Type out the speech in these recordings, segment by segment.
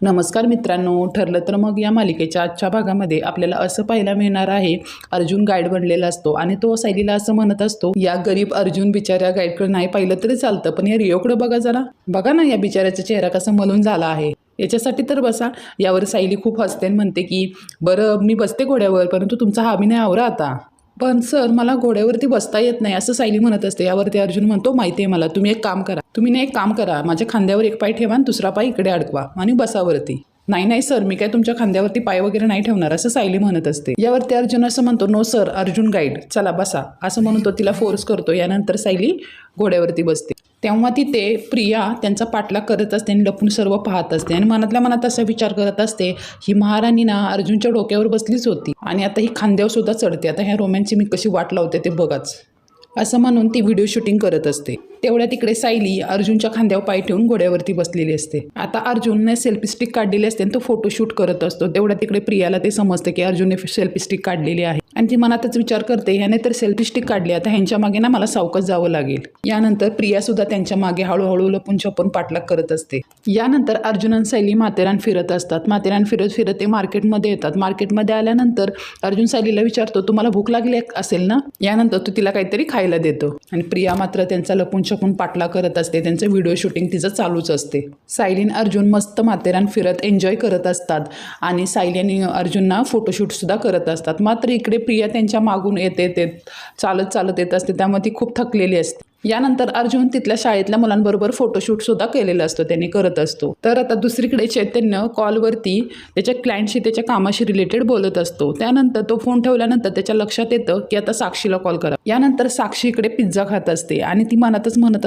नमस्कार मित्रांनो, ठरलं तर मग या मालिकेच्या आजच्या भागामध्ये आपल्याला असं पाहायला मिळणार आहे. अर्जुन गाईड बनलेला असतो आणि तो सायलीला असं म्हणत असतो, या गरीब अर्जुन बिचाऱ्या गाईडकडे नाही पाहिलं तरी चालतं, पण या रिओकडे बघा जरा, बघा ना या बिचाऱ्याचा चेहरा कसा मलून झाला आहे. याच्यासाठी तर बसा. यावर सायली खूप हसते आणि म्हणते की बरं मी बसते घोड्यावर, परंतु तुमचा हा अभिनय आवरा आता. पण सर मला घोड्यावरती बसता येत नाही असं सायली म्हणत असते. यावरती अर्जुन म्हणतो, माहिती आहे मला, तुम्ही ना एक काम करा, माझ्या खांद्यावर एक पाय ठेवा आणि दुसरा पाय इकडे अडकवा आणि बसावरती. नाही नाही सर, मी काय तुमच्या खांद्यावरती पाय वगैरे नाही ठेवणार असं सायली म्हणत असते. यावरती अर्जुन असं म्हणतो, नो सर, अर्जुन गाईड, चला बसा असं म्हणून तो तिला फोर्स करतो. यानंतर सायली घोड्यावरती बसते. तेव्हा तिथे प्रिया त्यांचा पाठलाग करत असते आणि लपून सर्व पाहत असते आणि मनातल्या मनात असा विचार करत असते, ही महाराणी ना अर्जुनच्या डोक्यावर बसलीच होती आणि आता ही खांद्यावर सुद्धा चढते. आता ह्या रोमॅन्सची मी कशी वाट लावते ते बघाच, असं म्हणून ती व्हिडिओ शूटिंग करत असते. तेवढ्या तिकडे सायली अर्जुनच्या खांद्यावर पाय ठेवून घोड्यावरती बसलेली असते. आता अर्जुनने सेल्फी स्टिक काढलेली असते आणि तो फोटो शूट करत असतो. तेवढ्या तिकडे प्रियाला ते समजते की अर्जुनने सेल्फी स्टिक काढलेली आहे आणि ती मनातच विचार करते, ह्याने तर सेल्फी स्टिक काढली, आता ह्यांच्या मागे ना मला सावकाश जावं लागेल. यानंतर प्रिया सुद्धा त्यांच्या मागे हळूहळू लपून छपून पाठलाग करत असते. यानंतर अर्जुन आणि सायली माथेरान फिरत असतात. माथेरान फिरत फिरत ते मार्केटमध्ये येतात. मार्केटमध्ये आल्यानंतर अर्जुन सायलीला विचारतो, तुम्हाला भूक लागली असेल ना. यानंतर तो तिला काहीतरी खायला देतो आणि प्रिया मात्र त्यांचा लपून छपून पाठलाग करत असते. त्यांचं व्हिडिओ शूटिंग तिचं चालूच असते. सायली आणि अर्जुन मस्त माथेरान फिरत एन्जॉय करत असतात आणि सायली आणि अर्जुनना फोटोशूट सुद्धा करत असतात. मात्र इकडे प्रिया त्यांच्या मागून येते चालत चालत येत असते, त्यामुळे ती खूप थकलेली असते. यानंतर अर्जुन तिथल्या शाळेतल्या मुलांबरोबर फोटोशूट सुद्धा केलेला असतो, त्यांनी करत असतो. तर आता दुसरीकडे चैतन्य कॉलवरती त्याच्या क्लायंटशी त्याच्या कामाशी रिलेटेड बोलत असतो. त्यानंतर तो फोन ठेवल्यानंतर त्याच्या लक्षात येतं की आता साक्षीला कॉल करा. यानंतर साक्षी इकडे पिझ्झा खात असते आणि ती मनातच म्हणत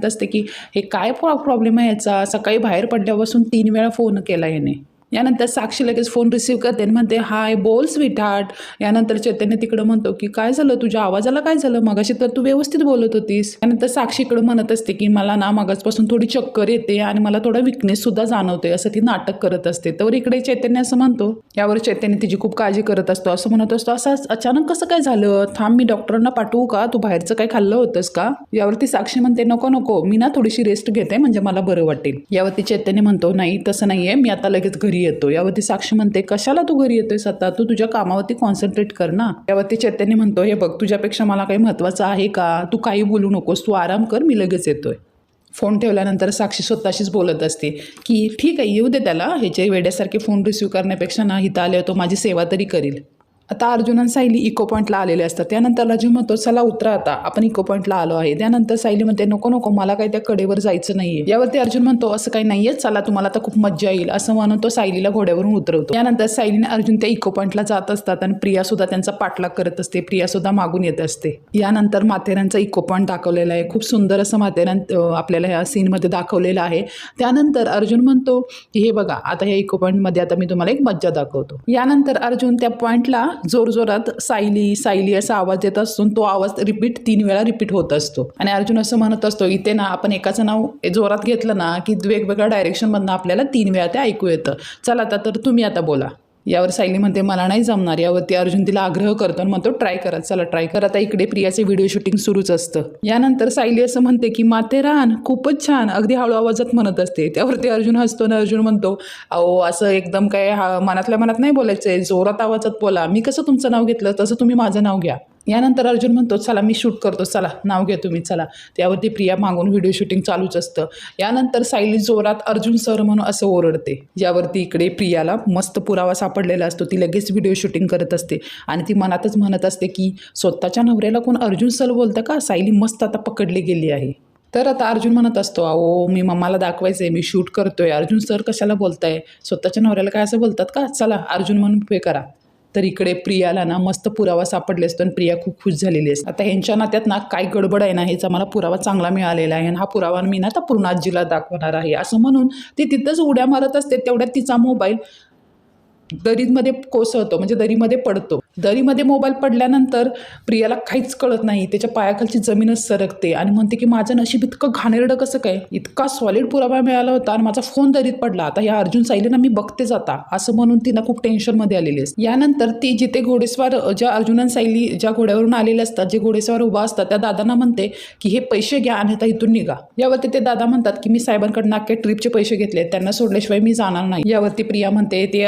असते की हे काय प्रॉब्लेम आहे याचा, सकाळी बाहेर पडल्यापासून 3 वेळा फोन केला याने. यानंतर साक्षी लगेच फोन रिसीव्ह करते आणि म्हणते, हाय बोल स्वीटहार्ट. यानंतर चैतन्य तिकडं म्हणतो की काय झालं, तुझ्या आवाजाला काय झालं, मगाशी तर तू व्यवस्थित बोलत होतीस. त्यानंतर साक्षी इकडं म्हणत असते की मला ना मगाचपासून थोडी चक्कर येते आणि मला थोडा विकनेस सुद्धा जाणवते, असं ती नाटक करत असते. तर इकडे चैतन्य असं म्हणतो, यावर चैतन्य तिची खूप काळजी करत असतो. असं म्हणत असतो, असं अचानक कसं काय झालं, थांब मी डॉक्टरांना पाठवू का, तू बाहेरचं काय खाल्लं होतंस का. यावरती साक्षी म्हणते, नको नको, मी ना थोडीशी रेस्ट घेते म्हणजे मला बरं वाटेल. यावरती चैतन्य म्हणतो, नाही तसं नाहीये, मी आता लगेच घरी येतो. यावरती साक्षी म्हणते, कशाला तू घरी येतोयस आता, तू तुझ्या कामावरती कॉन्सन्ट्रेट कर ना. यावरती चैतन्य म्हणतो, हे बघ, तुझ्यापेक्षा मला काही महत्त्वाचं आहे का, तू काही बोलू नकोस, तू आराम कर, मी लगेच येतोय. फोन ठेवल्यानंतर साक्षी स्वतःशीच बोलत असते की ठीक आहे, येऊ दे त्याला, ह्याचे वेड्यासारखे फोन रिसीव्ह करण्यापेक्षा ना इथं आले तो माझी सेवा तरी करील. आता अर्जुन आणि सायली इको पॉईंटला आलेले असतात. त्यानंतर अर्जुन म्हणतो, चला उतरा आता, आपण इको पॉईंटला आलो आहे. त्यानंतर सायली म्हणते, नको नको, मला काही त्या कडेवर जायचं नाहीये. यावरती अर्जुन म्हणतो, असं काही नाहीये, चला तुम्हाला आता खूप मज्जा येईल, असं म्हणून तो सायलीला घोड्यावरून उतरवतो. यानंतर सायली आणि अर्जुन त्या इको पॉईंटला जात असतात आणि प्रिया सुद्धा त्यांचा पाठलाग करत असते. प्रिया सुद्धा मागून येत असते. यानंतर माथेरानचा इको पॉईंट दाखवलेला आहे. खूप सुंदर असं माथेरान आपल्याला ह्या सीनमध्ये दाखवलेलं आहे. त्यानंतर अर्जुन म्हणतो, हे बघा, आता ह्या इको पॉईंटमध्ये आता मी तुम्हाला एक मज्जा दाखवतो. यानंतर अर्जुन त्या पॉईंटला जोरजोरात सायली सायली असा आवाज येत असतो. तो आवाज 3 वेळा रिपीट होत असतो आणि अर्जुन असं म्हणत असतो, इथे ना आपण एकाचं नाव जोरात घेतलं ना की वेगवेगळ्या डायरेक्शनमधनं आपल्याला 3 वेळा ते ऐकू येतं. चला आता तर तुम्ही आता बोला. यावर सायली म्हणते, मला नाही जमणार. यावरती अर्जुन तिला आग्रह करतो आणि म्हणतो, ट्राय करा, चला ट्राय करा. आता इकडे प्रियाचे व्हिडिओ शूटिंग सुरूच असतं. यानंतर सायली असं म्हणते की माथेरान खूपच छान, अगदी हळू आवाजात म्हणत असते. त्यावरती अर्जुन हसतो आणि अर्जुन म्हणतो, अहो असं एकदम काय मनातल्या मनात नाही बोलायचंय, जोरात आवाजात बोला, मी कसं तुमचं नाव घेतलं तसं तुम्ही माझं नाव घ्या. यानंतर अर्जुन म्हणतो, चला मी शूट करतो, चला नाव घ्या तुम्ही, चला. त्यावरती प्रिया मागून व्हिडिओ शूटिंग चालूच असतं. यानंतर सायली जोरात अर्जुन सर म्हणून असं ओरडते. यावरती इकडे प्रियाला मस्त पुरावा सापडलेला असतो. ती लगेच व्हिडिओ शूटिंग करत असते आणि ती मनातच म्हणत असते की स्वतःच्या नवऱ्याला कोण अर्जुन सर बोलतं का, सायली मस्त आता पकडली गेली आहे. तर आता अर्जुन म्हणत असतो, अहो मी मम्माला दाखवायचंय, मी शूट करतोय, अर्जुन सर कशाला बोलताय, स्वतःच्या नवऱ्याला काय असं बोलतात का, चला अर्जुन म्हणून पे करा. तर इकडे प्रियाला ना मस्त पुरावा सापडले असतो आणि प्रिया खूप खुश झालेली असते. आता ह्यांच्या नात्यात ना काय गडबड आहे ना, ह्याचा मला पुरावा चांगला मिळालेला आहे आणि हा पुरावा मी ना आता पूर्ण आजीला दाखवणार आहे, असं म्हणून ती तिथंच उड्या मारत असते. तेवढ्यात तिचा मोबाईल दरीमध्ये कोसळतो, म्हणजे दरीमध्ये पडतो दरीमध्ये मोबाईल पडल्यानंतर प्रियाला काहीच कळत नाही, त्याच्या पायाखालची जमीनच सरकते आणि म्हणते की माझं नशीब इतकं घाणेरडं कसं काय, इतका सॉलिड पुरावा मिळाला होता आणि माझा फोन दरीत पडला, आता या अर्जुन सायलीना मी बघतेच आता, असं म्हणून तिनं खूप टेन्शनमध्ये आलेली असते. यानंतर ती जिथे घोडेस्वार ज्या अर्जुन आणि सायली ज्या घोड्यावरून आलेले असतात, जे घोडेस्वार उभा असतात, त्या दादांना म्हणते की हे पैसे घ्या आणि आता इथून निघा. यावरती ते दादा म्हणतात की मी साहेबांकडनं अख्ख्या ट्रिपचे पैसे घेतले, त्यांना सोडल्याशिवाय मी जाणार नाही. यावरती प्रिया म्हणते ते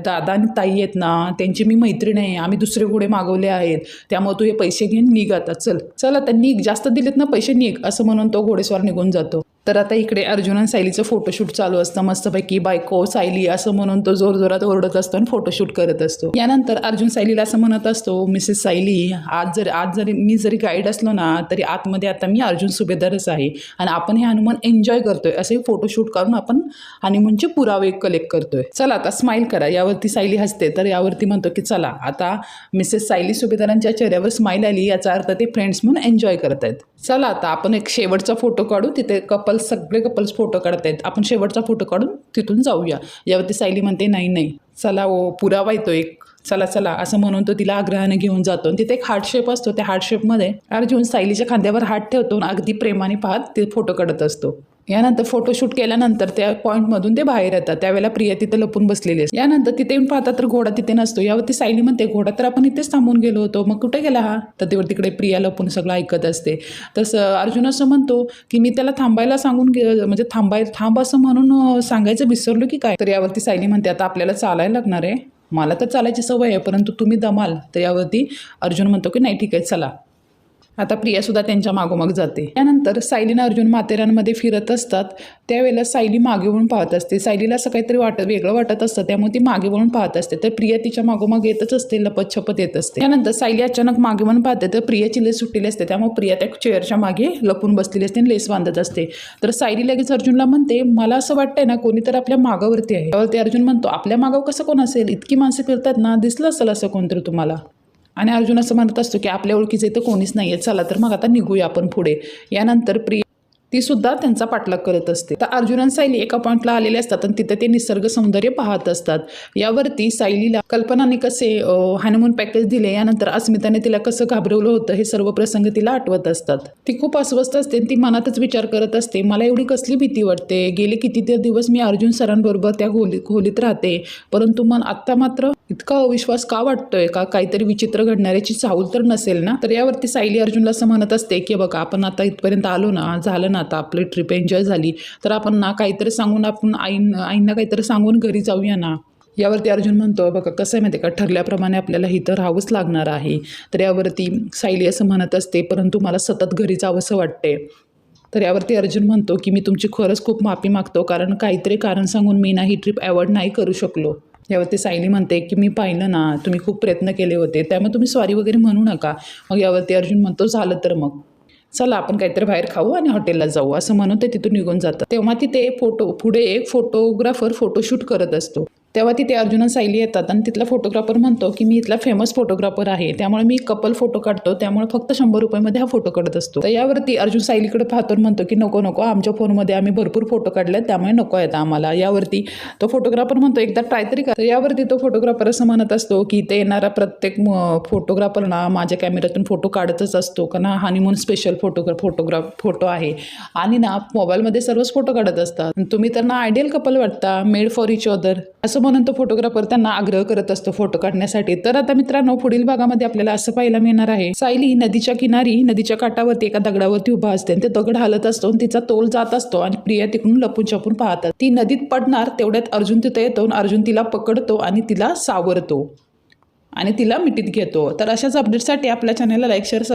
दादा आणि ताई आहेत ना, त्यांची मी मैत्रीण आहे, आम्ही दुसरे घोडे मागवले आहेत, त्यामुळे तू हे पैसे घेऊन निघ आता, चल आता निघ, जास्त दिलेत ना पैसे, निघ, असं म्हणून तो घोडेस्वार निघून जातो. तर आता इकडे अर्जुन आणि सायलीचं फोटोशूट चालू असतं मस्तपैकी, बायको सायली असं म्हणून तो जोरजोरात ओरडत असतो आणि फोटोशूट करत असतो. यानंतर अर्जुन सायलीला असं म्हणत असतो, मिसेस सायली, आज जरी मी जरी गाईड असलो ना, तरी आतमध्ये आता मी अर्जुन सुभेदारच आहे आणि आपण हे हनुमान एन्जॉय करतोय, असे फोटोशूट करून आपण हनीमूनचे पुरावे कलेक्ट करतोय, चला आता स्माईल करा. यावरती सायली हसते, तर यावरती म्हणतो की चला आता मिसेस सायली सुभेदारांच्या चेहऱ्यावर स्माईल आली, याचा अर्थ ते फ्रेंड्स म्हणून एन्जॉय करत आहेत. चला आता आपण एक शेवटचा फोटो काढू, तिथे सगळे कपल्स फोटो काढत आहेत, आपण शेवटचा फोटो काढून तिथून जाऊया. यावरती सायली म्हणते नाही चला, पुरावा येतो एक, चला असं म्हणून तो तिला आग्रहाने घेऊन जातो. तिथे एक हार्ट शेप असतो, त्या हार्ट शेपमध्ये अर्जुन सायलीच्या खांद्यावर हात ठेवतो आणि अगदी प्रेमाने पाहत ते फोटो काढत असतो. यानंतर फोटोशूट केल्यानंतर त्या पॉईंटमधून ते बाहेर येतात, त्यावेळेला प्रिया तिथे लपून बसलेली असते. यानंतर तिथे येऊन पाहतात तर घोडा तिथे नसतो. यावरती सायली म्हणते घोडा तर आपण इथेच थांबून गेलो होतो, मग कुठे गेला हा? तर तेव्हा तिकडे प्रिया लपून सगळं ऐकत असते. तसं अर्जुन असं म्हणतो की मी त्याला थांबायला सांगून म्हणजे थांब असं म्हणून सांगायचं विसरलो की काय. तर यावरती सायली म्हणते आता आपल्याला चालायला लागणार आहे, मला तर चालायची सवय आहे, परंतु तुम्ही दमाल. तर यावरती अर्जुन म्हणतो की नाही ठीक आहे चला. आता प्रियासुद्धा त्यांच्या मागोमाग जाते. त्यानंतर सायलीनं अर्जुन माथेरानमध्ये फिरत असतात, त्यावेळेला सायली मागे वळून पाहत असते. सायलीला असं काहीतरी वेगळं वाटत असतं, त्यामुळे ती मागे वळून पाहत असते. तर प्रिया तिच्या मागोमाग येतच असते, लपत छपत येत असते. त्यानंतर सायली अचानक मागे वळून पाहते, तर प्रियाची लेस सुटलेली असते, त्यामुळे प्रिया त्या चेअरच्या मागे लपून बसलेली असते आणि लेस बांधत असते. तर सायली लगेच अर्जुनला म्हणते मला असं वाटतंय ना कोणी तर आपल्या मागावरती आहे. त्यावर ते अर्जुन म्हणतो आपल्या मागावर कसं कोण असेल, इतकी माणसं फिरतात ना, दिसलं असेल असं कोणतरी तुम्हाला. आणि अर्जुन असं म्हणत असतो की आपल्या ओळखीचे तर कोणीच नाही आहे, चला तर मग आता निघूया आपण पुढे. यानंतर प्रिया ती सुद्धा त्यांचा पाठलाग करत असते. तर अर्जुन आणि सायली एका पॉईंटला आलेले असतात आणि तिथे ते निसर्ग सौंदर्य पाहत असतात. यावरती सायलीला कल्पनाने कसे हनीमून पॅकेज दिले, यानंतर अस्मिताने तिला कसं घाबरवलं होतं, हे सर्व प्रसंग तिला आठवत असतात. ती खूप अस्वस्थ असते, ती मनातच विचार करत असते मला एवढी कसली भीती वाटते, गेले कितीतरी दिवस मी अर्जुन सरांबरोबर त्या खोलीत राहते, परंतु मन आत्ता मात्र इतका अविश्वास का वाटतोय, का काहीतरी विचित्र घडणाऱ्याची चाहूल तर नसेल ना. तर यावरती सायली अर्जुनला असं म्हणत असते की बघा आपण आता इथपर्यंत आलो ना, झालं ना, आता आपली ट्रिप एन्जॉय झाली, तर आपण ना काहीतरी सांगून आपण आईंना काहीतरी सांगून घरी जाऊया ना. यावरती अर्जुन म्हणतो बघा कसं आहे माहिती का, ठरल्याप्रमाणे आपल्याला इथं राहावंच लागणार आहे. तर यावरती सायली असं म्हणत असते परंतु मला सतत घरी जावंसं वाटते. तर यावरती अर्जुन म्हणतो की मी तुमची खरंच खूप माफी मागतो, कारण काहीतरी कारण सांगून मी ना ही ट्रिप अवॉइड नाही करू शकलो. यावरती सायली म्हणते की मी पाहिलं ना, तुम्ही खूप प्रयत्न केले होते, त्यामुळे तुम्ही सॉरी वगैरे म्हणू नका. मग यावरती अर्जुन म्हणतो झालं तर मग चला आपण काहीतरी बाहेर खाऊ आणि हॉटेलला जाऊ, असं म्हणून ते तिथून निघून जातं. तेव्हा तिथे पुढे एक फोटोग्राफर फोटोशूट करत असतो. तेव्हा तिथे अर्जुन आणि सायली येतात आणि तिथला फोटोग्राफर म्हणतो की मी इथला फेमस फोटोग्राफर आहे, त्यामुळे मी कपल फोटो काढतो, त्यामुळे फक्त 100 रुपयामध्ये हा फोटो काढत असतो. तर यावरती अर्जुन सायलीकडे पाहतो म्हणतो की नको आमच्या फोनमध्ये आम्ही भरपूर फोटो काढले, त्यामुळे नको येतं आम्हाला. यावरती तो फोटोग्राफर म्हणतो एकदा ट्राय तरी करा. यावरती तो फोटोग्राफर असं म्हणत असतो की इथे येणारा प्रत्येक फोटोग्राफर ना माझ्या कॅमेऱ्यातून फोटो काढतच असतो, कारण हा हनीमून स्पेशल फोटो आहे आणि ना मोबाईलमध्ये सर्वच फोटो काढत असतात, तुम्ही तर ना आयडियल कपल वाटता, मेड फॉर इच अदर, असं म्हणून तो फोटोग्राफर त्यांना आग्रह करत असतो फोटो काढण्यासाठी. तर आता मित्रांनो पुढील भागामध्ये आपल्याला असं पाहायला मिळणार आहे, सायली नदीच्या किनारी नदीच्या काठावरती एका दगडावरती उभा असते आणि ते दगड हलत असतो आणि तिचा तोल जात असतो आणि प्रिया तिकडून लपून छपून पाहतात. ती नदीत पडणार तेवढ्यात अर्जुन तिथे येतो, अर्जुन तिला पकडतो आणि तिला सावरतो आणि तिला मिठीत घेतो. तर अशाच अपडेटसाठी आपल्या चॅनलला लाईक शेअर